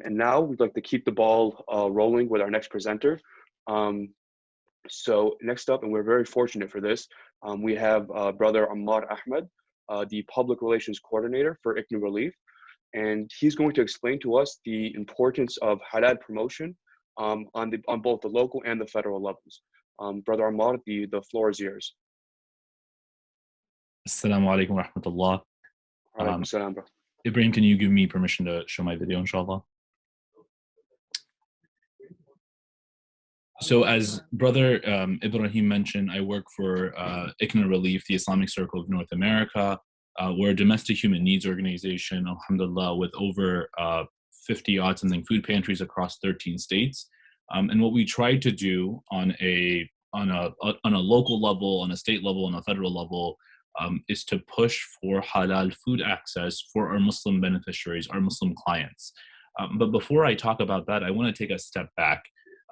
And now we'd like to keep the ball rolling with our next presenter. So next up, and we're very fortunate for this, we have Brother Ammar Ahmed, the Public Relations Coordinator for ICNU Relief. And he's going to explain to us the importance of halal promotion on both the local and the federal levels. Brother Ammar, the floor is yours. Assalamu alaikum wa rahmatullah. Alaikum salam, bro. Ibrahim, can you give me permission to show my video, inshallah? So as Brother Ibrahim mentioned, I work for ICNU Relief, the Islamic Circle of North America. We're a domestic human needs organization, alhamdulillah, with over 50 odd something food pantries across 13 states. And what we try to do on a local level, on a state level, on a federal level, is to push for halal food access for our Muslim beneficiaries, our Muslim clients. But before I talk about that, I want to take a step back.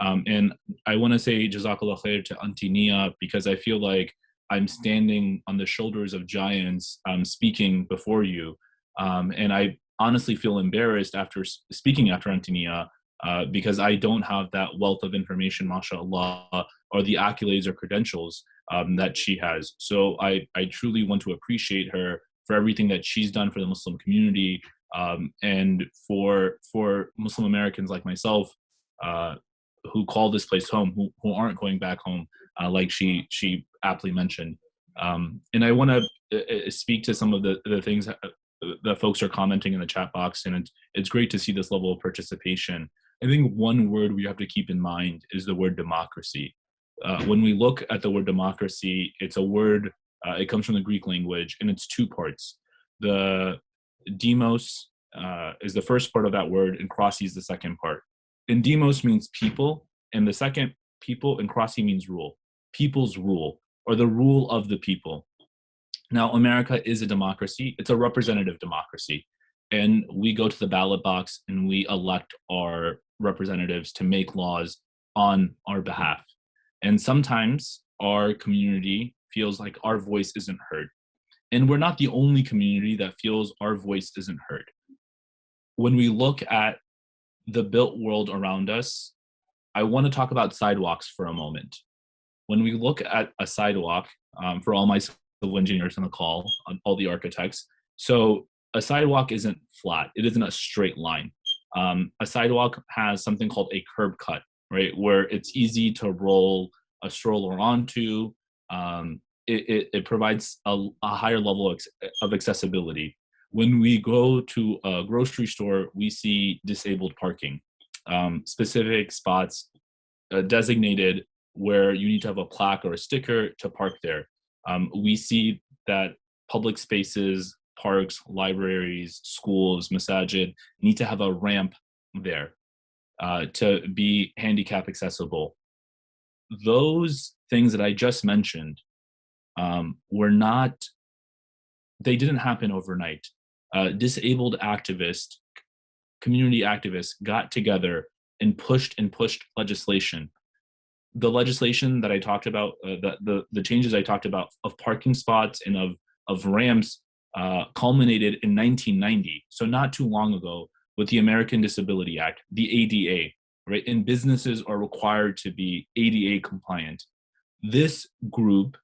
And I want to say Jazakallah khair to Auntie Nia, because I feel like I'm standing on the shoulders of giants speaking before you. And I honestly feel embarrassed after speaking after Auntie Nia, because I don't have that wealth of information, mashallah, or the accolades or credentials that she has. So I truly want to appreciate her for everything that she's done for the Muslim community, and for Muslim Americans like myself, who call this place home, who aren't going back home, like she aptly mentioned. And I want to speak to some of the things that folks are commenting in the chat box, and it's great to see this level of participation. I think one word we have to keep in mind is the word democracy. When we look at the word democracy, it's a word, it comes from the Greek language, and it's two parts. The demos is the first part of that word, and krasi is the second part. And demos means people, and the second, people, and krasi means rule. People's rule, or the rule of the people. Now, America is a democracy. It's a representative democracy. And we go to the ballot box and we elect our representatives to make laws on our behalf. And sometimes our community feels like our voice isn't heard. And we're not the only community that feels our voice isn't heard. When we look at the built world around us, I want to talk about sidewalks for a moment. When we look at a sidewalk, for all my civil engineers on the call, all the architects, so a sidewalk isn't flat. It isn't a straight line. A sidewalk has something called a curb cut, right? Where it's easy to roll a stroller onto. It provides a higher level of accessibility. When we go to a grocery store, we see disabled parking, specific spots designated where you need to have a plaque or a sticker to park there. We see that public spaces, parks, libraries, schools, masajid need to have a ramp there to be handicap accessible. Those things that I just mentioned they didn't happen overnight. Disabled activists, community activists got together and pushed legislation. The legislation that I talked about, the changes I talked about of parking spots and of ramps culminated in 1990, so not too long ago, with the American Disability Act, the ADA, right? And businesses are required to be ADA compliant. This group,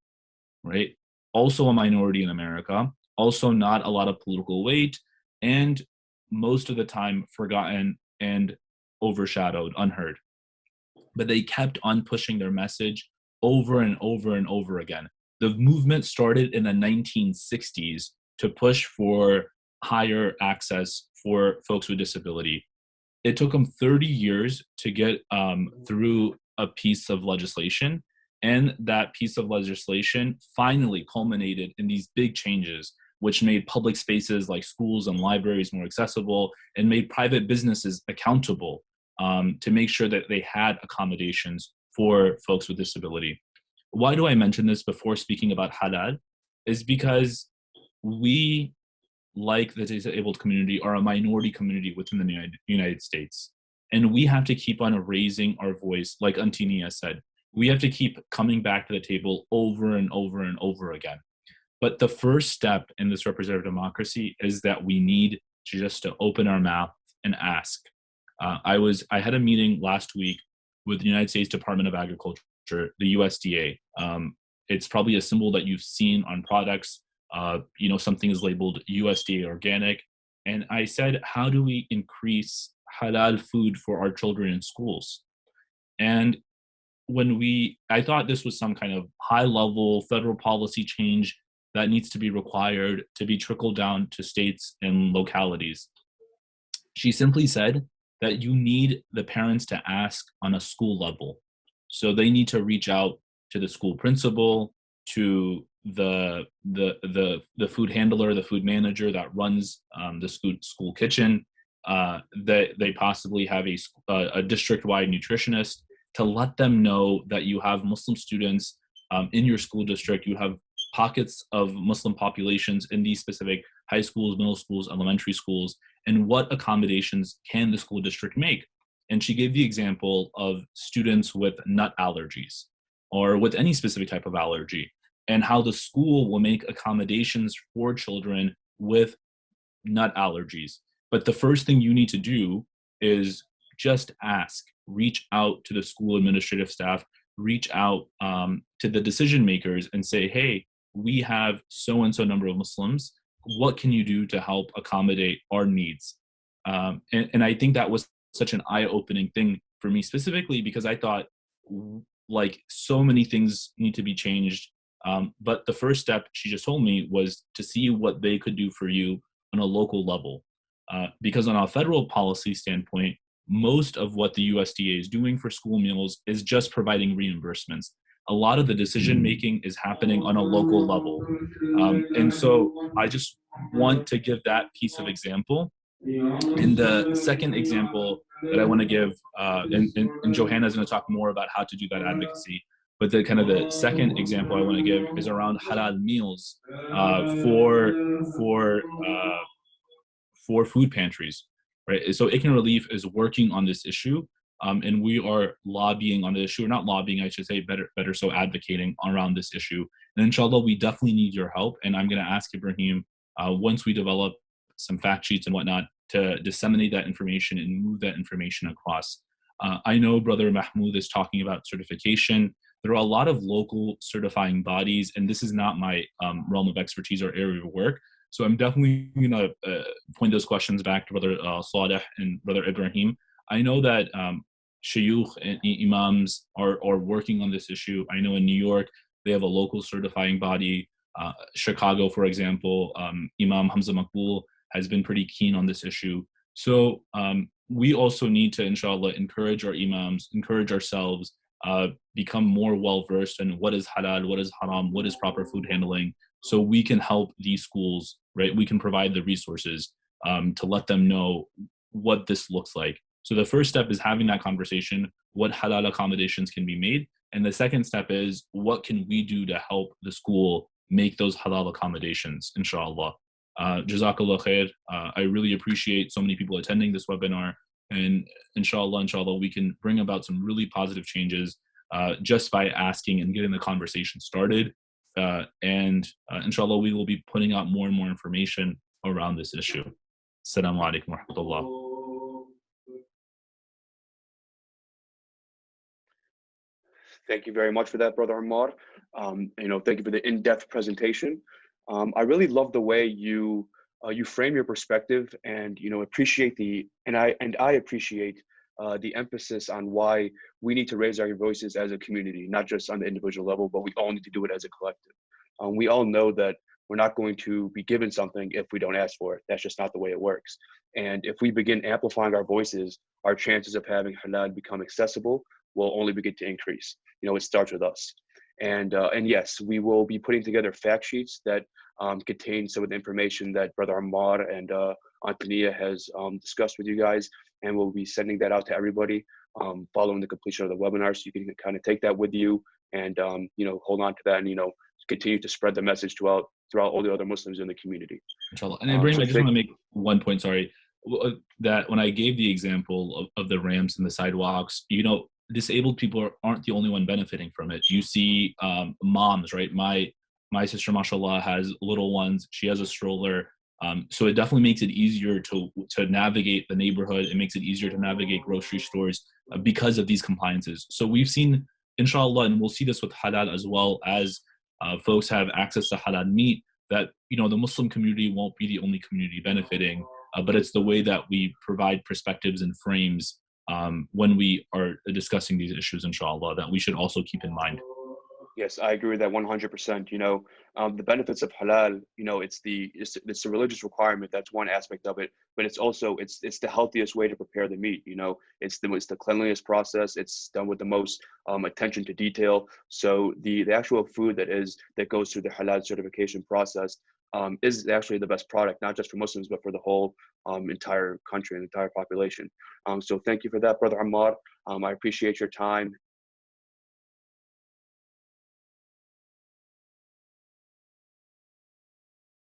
right, also a minority in America, also not a lot of political weight, and most of the time forgotten and overshadowed, unheard. But they kept on pushing their message over and over and over again. The movement started in the 1960s to push for higher access for folks with disability. It took them 30 years to get through a piece of legislation, and that piece of legislation finally culminated in these big changes, which made public spaces like schools and libraries more accessible and made private businesses accountable to make sure that they had accommodations for folks with disability. Why do I mention this before speaking about halal? Is because we, like the disabled community, are a minority community within the United States. And we have to keep on raising our voice, like Auntie Nia said. We have to keep coming back to the table over and over and over again. But the first step in this representative democracy is that we need just to open our mouth and ask. I had a meeting last week with the United States Department of Agriculture, the USDA. It's probably a symbol that you've seen on products. Something is labeled USDA organic. And I said, how do we increase halal food for our children in schools? And I thought this was some kind of high level federal policy change that needs to be required to be trickled down to states and localities. She simply said that you need the parents to ask on a school level. So they need to reach out to the school principal, to the food handler, the food manager that runs the school kitchen. They possibly have a district-wide nutritionist to let them know that you have Muslim students in your school district. You have pockets of Muslim populations in these specific high schools, middle schools, elementary schools, and what accommodations can the school district make? And she gave the example of students with nut allergies or with any specific type of allergy, and how the school will make accommodations for children with nut allergies. But the first thing you need to do is just ask, reach out to the school administrative staff, reach out to the decision makers and say, hey, we have so-and-so number of Muslims. What can you do to help accommodate our needs? And I think that was such an eye-opening thing for me specifically, because I thought like so many things need to be changed. But the first step, she just told me, was to see what they could do for you on a local level. Because on a federal policy standpoint, most of what the USDA is doing for school meals is just providing reimbursements. A lot of the decision making is happening on a local level. And so I just want to give that piece of example. And the second example that I want to give, and Johanna is going to talk more about how to do that advocacy, but the second example I want to give is around halal meals for food pantries, right? So ICNA Relief is working on this issue, and we are lobbying on the issue, or not lobbying, I should say, better so advocating around this issue. And inshallah, we definitely need your help. And I'm going to ask Ibrahim, once we develop some fact sheets and whatnot, to disseminate that information and move that information across. I know Brother Mahmoud is talking about certification. There are a lot of local certifying bodies, and this is not my realm of expertise or area of work. So I'm definitely going to point those questions back to Brother Saleh and Brother Ibrahim. I know that shayukh and imams are working on this issue. I know in New York, they have a local certifying body. Chicago, for example, Imam Hamza Maqbool has been pretty keen on this issue. So we also need to, inshallah, encourage our imams, encourage ourselves, become more well-versed in what is halal, what is haram, what is proper food handling, so we can help these schools, right? We can provide the resources to let them know what this looks like. So the first step is having that conversation, what halal accommodations can be made. And the second step is, what can we do to help the school make those halal accommodations, inshallah. Jazakallah khair. I really appreciate so many people attending this webinar, and inshallah, we can bring about some really positive changes just by asking and getting the conversation started. And inshallah, we will be putting out more and more information around this issue. Assalamu alaikum wa rahmatullah. Thank you very much for that, Brother Ammar. Thank you for the in-depth presentation. I really love the way you frame your perspective, and appreciate I appreciate the emphasis on why we need to raise our voices as a community, not just on the individual level, but we all need to do it as a collective. We all know that we're not going to be given something if we don't ask for it. That's just not the way it works. And if we begin amplifying our voices, our chances of having halal become accessible will only begin to increase. It starts with us. And yes, we will be putting together fact sheets that contain some of the information that Brother Ammar and Antonia has discussed with you guys, and we'll be sending that out to everybody following the completion of the webinar, so you can kind of take that with you and hold on to that, and continue to spread the message throughout all the other Muslims in the community. Inshallah. And Ibrahim, I just want to make one point, sorry, that when I gave the example of the ramps and the sidewalks, disabled people aren't the only one benefiting from it. You see moms, right? My sister, mashallah, has little ones. She has a stroller. So it definitely makes it easier to navigate the neighborhood. It makes it easier to navigate grocery stores because of these compliances. So we've seen, inshallah, and we'll see this with halal as well, as folks have access to halal meat, that the Muslim community won't be the only community benefiting, but it's the way that we provide perspectives and frames when we are discussing these issues, inshallah, that we should also keep in mind. Yes, I agree with that 100%. The benefits of halal, it's the religious requirement. That's one aspect of it, but it's also it's the healthiest way to prepare the meat. It's the cleanliness process. It's done with the most attention to detail. So the actual food that goes through the halal certification process is actually the best product, not just for Muslims, but for the whole entire country and entire population. So thank you for that, Brother Ammar. I appreciate your time